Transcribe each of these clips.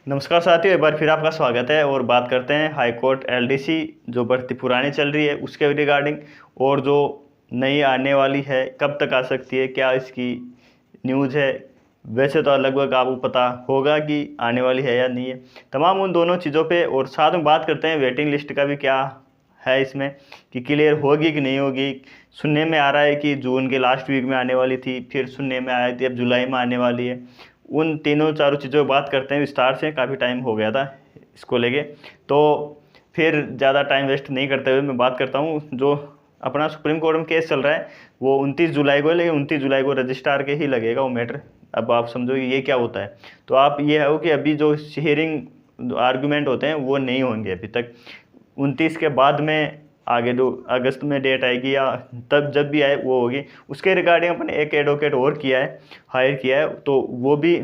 नमस्कार साथियों, एक बार फिर आपका स्वागत है और बात करते हैं हाई कोर्ट एलडीसी जो भर्ती पुरानी चल रही है उसके रिगार्डिंग, और जो नई आने वाली है कब तक आ सकती है, क्या इसकी न्यूज़ है। वैसे तो लगभग आपको पता होगा कि आने वाली है या नहीं है। तमाम उन दोनों चीज़ों पे और साथ में बात करते हैं वेटिंग लिस्ट का भी क्या है इसमें, कि क्लियर होगी कि नहीं होगी। सुनने में आ रहा है कि जून के लास्ट वीक में आने वाली थी, फिर सुनने में आया थी अब जुलाई में आने वाली है। उन तीनों चारों चीज़ों पर बात करते हैं विस्तार से, काफ़ी टाइम हो गया था इसको लेके। तो फिर ज़्यादा टाइम वेस्ट नहीं करते हुए मैं बात करता हूँ। जो अपना सुप्रीम कोर्ट में केस चल रहा है वो 29 जुलाई को है, लेकिन 29 जुलाई को रजिस्ट्रार के ही लगेगा वो मैटर। अब आप समझो ये क्या होता है। तो आप ये हो कि अभी जो हियरिंग आर्गूमेंट होते हैं वो नहीं होंगे अभी तक। 29 के बाद में आगे जो अगस्त में डेट आएगी या तब जब भी आए वो होगी। उसके रिगार्डिंग अपने एक एडवोकेट और किया है, हायर किया है। तो वो भी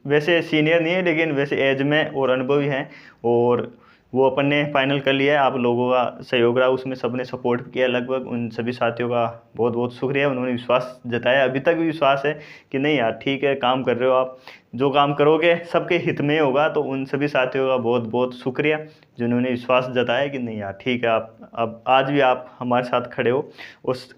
वैसे सीनियर नहीं है लेकिन वैसे एज में और अनुभवी हैं, और वो अपन ने फाइनल कर लिया है। आप लोगों का सहयोग रहा उसमें, सबने सपोर्ट किया लगभग। उन सभी साथियों का बहुत बहुत शुक्रिया, उन्होंने विश्वास जताया। अभी तक भी विश्वास है कि नहीं यार ठीक है, काम कर रहे हो आप, जो काम करोगे सबके हित में होगा। तो उन सभी साथियों का बहुत बहुत शुक्रिया जिन्होंने विश्वास जताया कि नहीं यार ठीक है, आप अब आज भी आप हमारे साथ खड़े हो। उस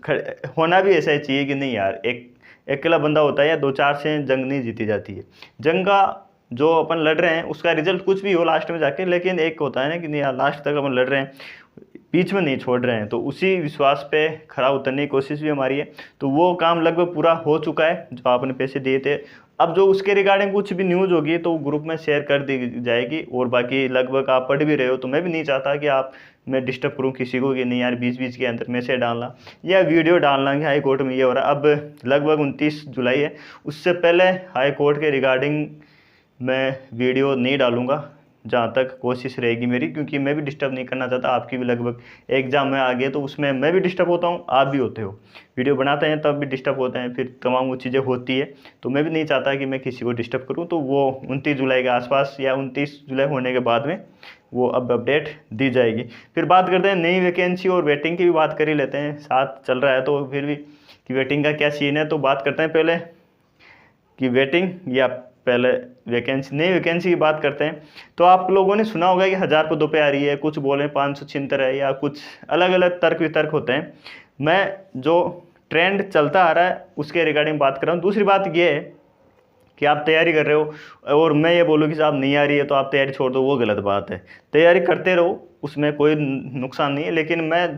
होना भी ऐसा ही चाहिए कि नहीं यार, एक अकेला बंदा होता है या दो चार से जंग नहीं जीती जाती है। जंग का जो अपन लड़ रहे हैं उसका रिजल्ट कुछ भी हो लास्ट में जाके, लेकिन एक होता है ना कि नहीं यार लास्ट तक अपन लड़ रहे हैं, बीच में नहीं छोड़ रहे हैं। तो उसी विश्वास पे खरा उतरने की कोशिश भी हमारी है। तो वो काम लगभग पूरा हो चुका है जो आपने पैसे दिए थे। अब जो उसके रिगार्डिंग कुछ भी न्यूज़ होगी तो ग्रुप में शेयर कर दी जाएगी, और बाकी लगभग आप पढ़ भी रहे हो। तो मैं भी नहीं चाहता कि आप मैं डिस्टर्ब करूं किसी को कि नहीं यार बीच बीच के अंदर मैसेज डालना या वीडियो डालना कि हाई कोर्ट में ये हो रहा है। अब लगभग 29 जुलाई है, उससे पहले हाई कोर्ट के रिगार्डिंग मैं वीडियो नहीं डालूंगा जहाँ तक कोशिश रहेगी मेरी, क्योंकि मैं भी डिस्टर्ब नहीं करना चाहता। आपकी भी लगभग एग्जाम में आ गए तो उसमें मैं भी डिस्टर्ब होता हूँ, आप भी होते हो। वीडियो बनाते हैं तब भी डिस्टर्ब होते हैं, फिर तमाम वो चीज़ें होती है। तो मैं भी नहीं चाहता कि मैं किसी को डिस्टर्ब करूँ। तो वो 29 जुलाई के आसपास या 29 जुलाई होने के बाद में वो अब अपडेट दी जाएगी। फिर बात करते हैं नई वैकेंसी और वेटिंग की भी बात कर ही लेते हैं, साथ चल रहा है तो फिर भी कि वेटिंग का क्या सीन है। तो बात करते हैं पहले कि वेटिंग या पहले वैकेंसी, नई वैकेंसी की बात करते हैं। तो आप लोगों ने सुना होगा कि 1000 पदों पे आ रही है, कुछ बोले 576 है, या कुछ अलग अलग तर्क वितर्क होते हैं। मैं जो ट्रेंड चलता आ रहा है उसके रिगार्डिंग बात कर रहा हूँ। दूसरी बात ये है कि आप तैयारी कर रहे हो और मैं ये बोलूँ कि साहब नहीं आ रही है तो आप तैयारी छोड़ दो, वो गलत बात है। तैयारी करते रहो, उसमें कोई नुकसान नहीं है। लेकिन मैं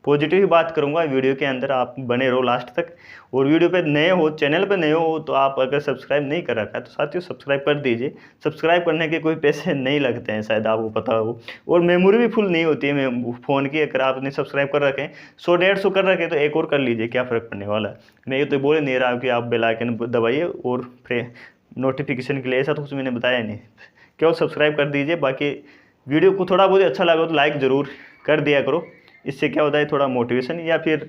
पॉजिटिव ही बात करूंगा वीडियो के अंदर, आप बने रहो लास्ट तक। और वीडियो पे नए हो, चैनल पे नए हो, तो आप अगर सब्सक्राइब नहीं कर रखा है तो साथियों सब्सक्राइब कर दीजिए। सब्सक्राइब करने के कोई पैसे नहीं लगते हैं, शायद आपको पता हो। और मेमोरी भी फुल नहीं होती है फ़ोन की। अगर आपने सब्सक्राइब कर रखे हैं 100-150 कर रखे तो एक और कर लीजिए, क्या फ़र्क पड़ने वाला है। मैं ये तो बोल नहीं रहा कि आप बेल आइकन दबाइए और फिर नोटिफिकेशन के लिए, ऐसा तो कुछ मैंने बताया नहीं। केवल सब्सक्राइब कर दीजिए। बाकी वीडियो को थोड़ा बहुत अच्छा लगा तो लाइक ज़रूर कर दिया करो। इससे क्या होता है, थोड़ा मोटिवेशन या फिर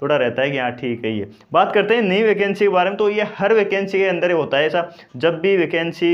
थोड़ा रहता है कि हाँ ठीक है। ये बात करते हैं नई वैकेंसी के बारे में। तो ये हर वैकेंसी के अंदर ही होता है ऐसा। जब भी वैकेंसी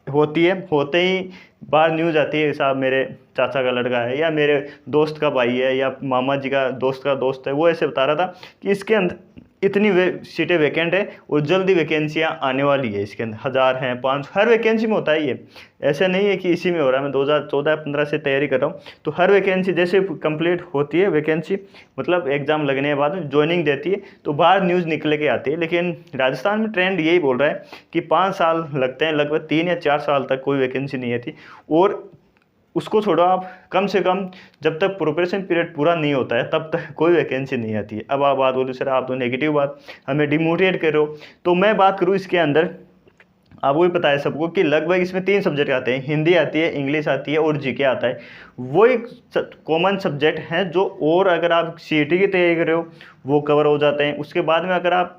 होती है होते ही बाहर न्यूज़ आती है, साहब मेरे चाचा का लड़का है या मेरे दोस्त का भाई है या मामा जी का दोस्त है, वो ऐसे बता रहा था कि इसके अंदर इतनी सीटें वैकेंट है और जल्दी वैकेंसियाँ आने वाली है। इसके अंदर 1000 हैं, 5 हर वैकेंसी में होता है ये। ऐसा नहीं है कि इसी में हो रहा है। मैं 2014-15 से तैयारी कर रहा हूँ। तो हर वैकेंसी जैसे कंप्लीट होती है वैकेंसी, मतलब एग्ज़ाम लगने के बाद में ज्वाइनिंग देती है तो बाहर न्यूज़ निकल के आती है। लेकिन राजस्थान में ट्रेंड यही बोल रहा है कि 5 साल लगते हैं, लगभग 3 या 4 साल तक कोई वैकेंसी नहीं आती। और उसको छोड़ो आप, कम से कम जब तक प्रिपरेशन पीरियड पूरा नहीं होता है तब तक कोई वैकेंसी नहीं आती है। अब आप बात बोलो सर आप तो नेगेटिव बात हमें डिमोटिवेट कर रहे हो। तो मैं बात करूँ इसके अंदर, आपको भी पता है सबको कि लगभग इसमें 3 सब्जेक्ट आते हैं, हिंदी आती है, इंग्लिश आती है और जीके आता है। वो एक कॉमन सब्जेक्ट हैं जो, और अगर आप सीईटी की तैयारी कर रहे हो वो कवर हो जाते हैं। उसके बाद में अगर आप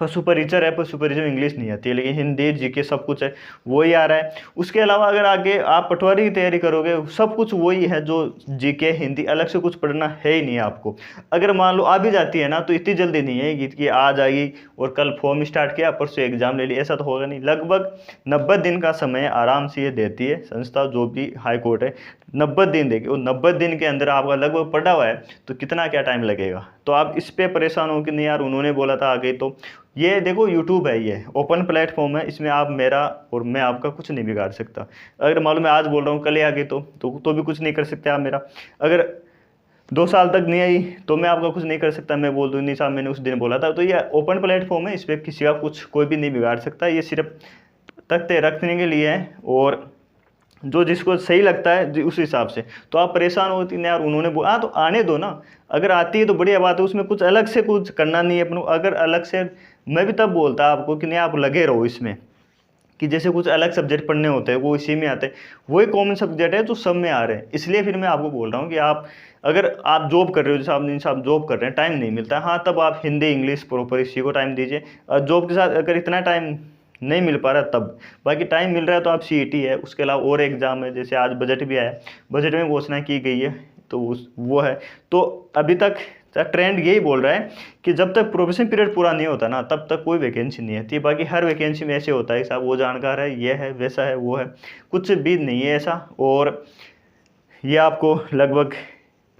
पशु परिचर है, पशु परिचर इंग्लिश नहीं आती है लेकिन हिंदी जीके सब कुछ है, वही आ रहा है। उसके अलावा अगर आगे आप पटवारी की तैयारी करोगे सब कुछ वही है जो जीके हिंदी, अलग से कुछ पढ़ना है ही नहीं आपको। अगर मान लो आ भी जाती है ना तो इतनी जल्दी नहीं है कि आज आएगी और कल फॉर्म स्टार्ट किया परसों एग्जाम ले लिया, ऐसा तो होगा नहीं। लगभग 90 दिन का समय आराम से ये देती है संस्था, जो भी हाई कोर्ट है 90 दिन देगी। और 90 दिन के अंदर आपका लगभग पढ़ा हुआ है तो कितना क्या टाइम लगेगा। तो आप इस पे परेशान हो कि नहीं यार उन्होंने बोला था आ गई। तो ये देखो यूट्यूब है, ये ओपन प्लेटफॉर्म है, इसमें आप मेरा और मैं आपका कुछ नहीं बिगाड़ सकता। अगर मालूम मैं आज बोल रहा हूँ कल ही आ गई तो भी कुछ नहीं कर सकते आप मेरा। अगर 2 साल तक नहीं आई तो मैं आपका कुछ नहीं कर सकता, मैं बोल दूँ नहीं साहब मैंने उस दिन बोला था। तो ये ओपन प्लेटफॉर्म है, इस पर किसी का कुछ कोई भी नहीं बिगाड़ सकता, ये सिर्फ तख्ते रखने के लिए है, और जो जिसको सही लगता है उस हिसाब से। तो आप परेशान होती नहीं यार, उन्होंने बोला तो आने दो ना, अगर आती है तो बढ़िया बात है, उसमें कुछ अलग से कुछ करना नहीं है अपन को। अगर अलग से, मैं भी तब बोलता आपको कि नहीं आप लगे रहो इसमें, कि जैसे कुछ अलग सब्जेक्ट पढ़ने होते हैं वो इसी में आते हैं, वही कॉमन सब्जेक्ट है जो सब में आ रहे हैं। इसलिए फिर मैं आपको बोल रहा हूँ कि आप अगर आप जॉब कर रहे हो, जैसे आप जॉब कर रहे हैं, टाइम नहीं मिलता है, हाँ तब आप हिंदी इंग्लिश प्रॉपर इसी को टाइम दीजिए। जॉब के साथ अगर इतना टाइम नहीं मिल पा रहा तब, बाकी टाइम मिल रहा है तो आप सीईटी है, उसके अलावा और एग्जाम है, जैसे आज बजट भी आया, बजट में घोषणा की गई है तो वो है। तो अभी तक ट्रेंड यही बोल रहा है कि जब तक प्रोबेशन पीरियड पूरा नहीं होता ना तब तक कोई वैकेंसी नहीं आती। बाकी हर वैकेंसी में ऐसे होता है साहब वो जानकार है, ये है वैसा है वो है, कुछ भी नहीं है ऐसा। और ये आपको लगभग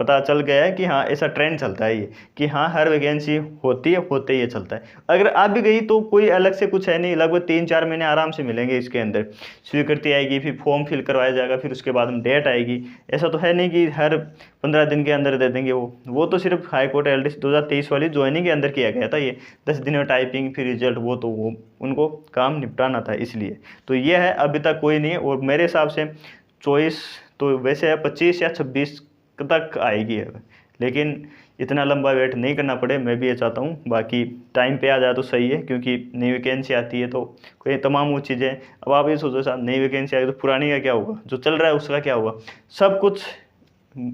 पता चल गया है कि हाँ ऐसा ट्रेंड चलता है ये, कि हाँ हर वैकेंसी होती है, होते ही ये चलता है। अगर आ भी गई तो कोई अलग से कुछ है नहीं, लगभग 3-4 महीने आराम से मिलेंगे इसके अंदर। स्वीकृति आएगी, फिर फॉर्म फिल करवाया जाएगा, फिर उसके बाद में डेट आएगी। ऐसा तो है नहीं कि हर 15 दिन के अंदर दे देंगे वो तो सिर्फ हाई कोर्ट एलडीसी 2023 वाली ज्वाइनिंग के अंदर किया गया था ये, 10 दिन में टाइपिंग फिर रिजल्ट, वो उनको काम निपटाना था इसलिए। तो ये है, अभी तक कोई नहीं है। और मेरे हिसाब से चॉइस तो वैसे है 25 या 26 तक आएगी है, लेकिन इतना लंबा वेट नहीं करना पड़े, मैं भी ये चाहता हूँ। बाकी टाइम पे आ जाए तो सही है, क्योंकि नई वैकेंसी आती है तो कोई तमाम वो चीज़ें। अब आप ये सोचो साहब नई वैकेंसी आई तो पुरानी का क्या होगा, जो चल रहा है उसका क्या होगा, सब कुछ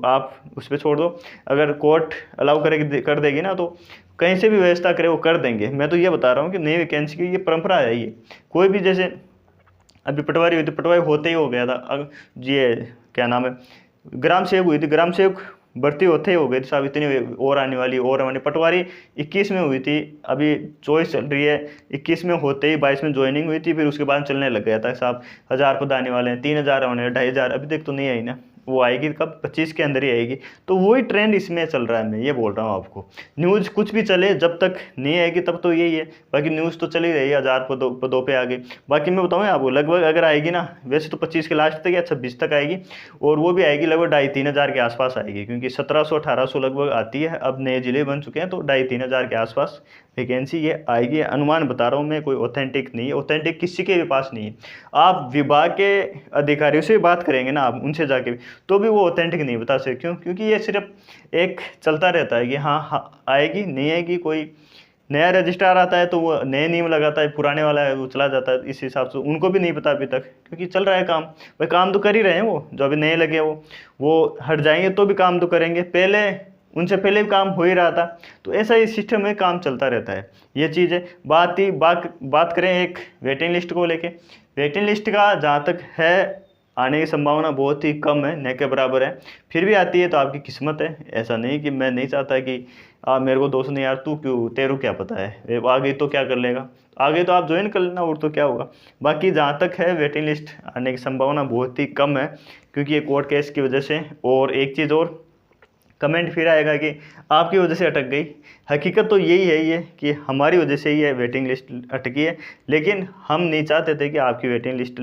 आप उस पर छोड़ दो। अगर कोर्ट अलाउ करेगी कर देगी ना तो कहीं से भी व्यवस्था करे वो कर देंगे। मैं तो ये बता रहा हूँ कि नई वैकेंसी की ये परंपरा है, ये कोई भी जैसे अभी पटवारी हुई थी, पटवारी होते ही हो गया था। अब ये क्या नाम है, ग्राम सेवक हुई थी, ग्राम सेवक भर्ती होते ही हो गई थी साहब, इतनी और आने वाली और आने। पटवारी 21 में हुई थी, अभी 24 चल रही है, 21 में होते ही 22 में ज्वाइनिंग हुई थी, फिर उसके बाद चलने लग गया था साहब। 1000 पद आने वाले हैं, 3000 आने हैं, 2500, अभी तक तो नहीं आई ना, वो आएगी कब, 25 के अंदर ही आएगी। तो वही ट्रेंड इसमें चल रहा है, मैं ये बोल रहा हूँ आपको। न्यूज़ कुछ भी चले, जब तक नहीं आएगी तब तो यही है, बाकी न्यूज़ तो चली रही है 1000 पदों पे आ गई। बाकी मैं बताऊँ आपको, लगभग अगर आएगी ना, वैसे तो 25 के लास्ट तक या 26 तक आएगी, और वो भी आएगी लगभग 2500-3000 के आसपास आएगी, क्योंकि 1700-1800 लगभग आती है। अब नए जिले बन चुके हैं तो 2500-3000 के आसपास वैकेंसी ये आएगी। अनुमान बता रहा हूँ मैं, कोई ऑथेंटिक नहीं है, ऑथेंटिक किसी के भी पास नहीं है। आप विभाग के अधिकारियों से बात करेंगे ना, आप उनसे जाके भी, तो भी वो ऑथेंटिक नहीं बता सकते। क्यों? क्योंकि ये सिर्फ एक चलता रहता है कि हाँ आएगी नहीं आएगी, कोई नया रजिस्ट्रार आता है तो वो नए नियम लगाता है, पुराने वाला है वो चला जाता है। इस हिसाब से उनको भी नहीं पता अभी तक, क्योंकि चल रहा है काम। भाई काम तो कर ही रहे हैं वो, जो अभी नए लगे वो हट जाएंगे तो भी काम तो करेंगे, पहले उनसे पहले भी काम हो ही रहा था। तो ऐसा ही सिस्टम में काम चलता रहता है, ये चीज़ है। बात करें एक वेटिंग लिस्ट को लेके, वेटिंग लिस्ट का जहाँ तक है आने की संभावना बहुत ही कम है, न के बराबर है। फिर भी आती है तो आपकी किस्मत है, ऐसा नहीं कि मैं नहीं चाहता कि मेरे को दोस्त ने यार तू क्यों, तेरे क्या पता है, आ गई तो क्या कर लेगा, आ गई तो आप ज्वाइन कर लेना और तो क्या होगा। बाकी जहाँ तक है वेटिंग लिस्ट आने की संभावना बहुत ही कम है, क्योंकि ये कोर्ट केस की वजह से। और एक चीज़ और, कमेंट फिर आएगा कि आपकी वजह से अटक गई। हकीकत तो यही है ये कि हमारी वजह से ही ये वेटिंग लिस्ट अटकी है, लेकिन हम नहीं चाहते थे कि आपकी वेटिंग लिस्ट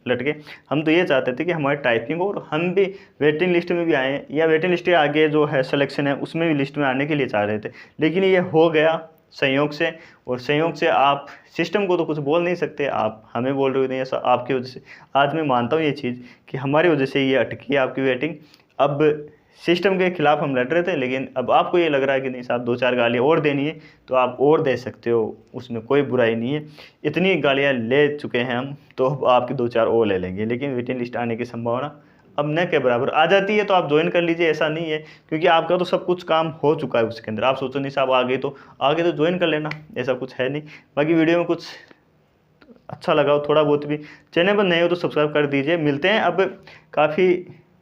लटके। हम तो ये चाहते थे कि हमारी टाइपिंग और हम भी वेटिंग लिस्ट में भी आए, या वेटिंग लिस्ट के आगे जो है सिलेक्शन है उसमें भी लिस्ट में आने के लिए चाह रहे थे, लेकिन ये हो गया संयोग से। और संयोग से आप सिस्टम को तो कुछ बोल नहीं सकते, आप हमें बोल रहे हो नहीं, ऐसा आपकी वजह से। आज मैं मानता हूँ ये चीज़ कि हमारी वजह से ये अटकी है आपकी वेटिंग। अब सिस्टम के खिलाफ हम लड़ रहे थे, लेकिन अब आपको ये लग रहा है कि नहीं साहब 2-4 गालियाँ और देनी है तो आप और दे सकते हो, उसमें कोई बुराई नहीं है। इतनी गालियाँ ले चुके हैं हम, तो अब आपकी 2-4 और ले लेंगे। लेकिन वेटिंग लिस्ट आने की संभावना अब न के बराबर आ जाती है तो आप ज्वाइन कर लीजिए, ऐसा नहीं है, क्योंकि आपका तो सब कुछ काम हो चुका है उसके अंदर। आप सोचो नहीं साहब आगे तो ज्वाइन कर लेना, ऐसा कुछ है नहीं। बाकी वीडियो में कुछ अच्छा लगा हो थोड़ा बहुत भी, चैनल पर नए हो तो सब्सक्राइब कर दीजिए। मिलते हैं अब काफ़ी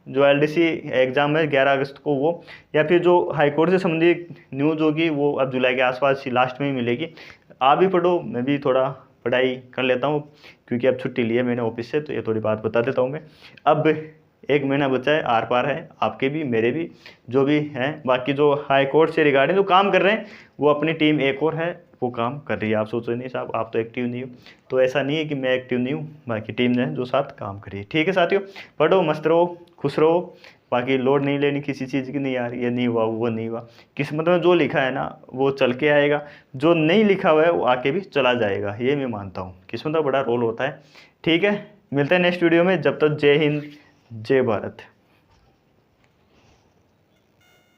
जो एलडीसी एग्ज़ाम है 11 अगस्त को वो, या फिर जो हाई कोर्ट से संबंधित न्यूज़ होगी वो अब जुलाई के आसपास ही लास्ट में ही मिलेगी। आप भी पढ़ो, मैं भी थोड़ा पढ़ाई कर लेता हूँ, क्योंकि अब छुट्टी ली है मैंने ऑफिस से, तो ये थोड़ी बात बता देता हूँ मैं। अब 1 महीना बचा है, आर पार है, आपके भी मेरे भी जो भी हैं। बाकी जो हाई कोर्ट से रिगार्डिंग जो काम कर रहे हैं वो अपनी टीम एक और है, वो काम कर रही है। आप सोचो नहीं साहब आप तो एक्टिव नहीं हो, तो ऐसा नहीं है कि मैं एक्टिव नहीं हूँ, बाकी टीम ने जो साथ काम करी है। ठीक है साथियों, पढ़ो, मस्त रहो, खुश रहो, बाकी लोड नहीं लेनी किसी चीज़ की, नहीं यार ये नहीं हुआ वो नहीं हुआ। किस्मत में जो लिखा है ना वो चल के आएगा, जो नहीं लिखा हुआ है वो आके भी चला जाएगा, ये मैं मानता हूँ। किस्मत का बड़ा रोल होता है। ठीक है, मिलते हैं नेक्स्ट वीडियो में, जब तक जय हिंद जय भारत।